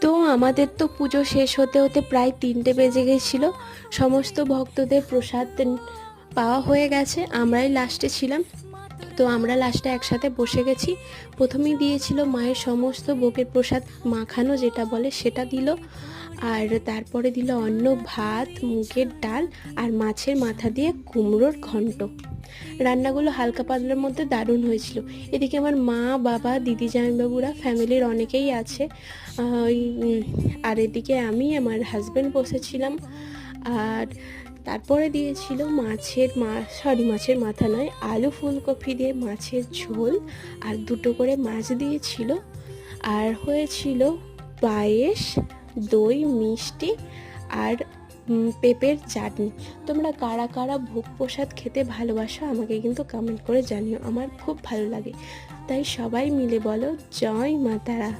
তো আমাদের তো পুজো শেষ হতে হতে প্রায় 3টে বেজে গেছিল। সমস্ত ভক্তদের প্রসাদ পাওয়া হয়ে গেছে, আমরাই লাস্টে ছিলাম। তো আমরা লাস্টে একসাথে বসে গেছি। প্রথমেই দিয়েছিল মায়ের সমস্ত ভোগের প্রসাদ মাখানো যেটা বলে সেটা দিল, আর তারপরে দিল অন্ন, ভাত, মুগের ডাল আর মাছের মাথা দিয়ে কুমড়োর ঘন্ট। রান্নাগুলো হালকা পাতলার মধ্যে দারুণ হয়েছিল। এদিকে আমার মা, বাবা, দিদি, জামাইবাবুরা, ফ্যামিলির অনেকেই আছে। আর এদিকে আমি আমার হাজব্যান্ড বসেছিলাম। আর তারপরে দিয়েছিল মাছের মাথা নয়, আলু ফুলকপি দিয়ে মাছের ঝোল, আর 2টো করে মাছ দিয়েছিল। আর হয়েছিল পায়েস, দই, মিষ্টি আর পেঁপের চাটনি। তোমরা কারা কারা ভোগ প্রসাদ খেতে ভালোবাসো আমাকে কিন্তু কমেন্ট করে জানিও, আমার খুব ভালো লাগে। তাই সবাই মিলে বলো জয় মা তারা।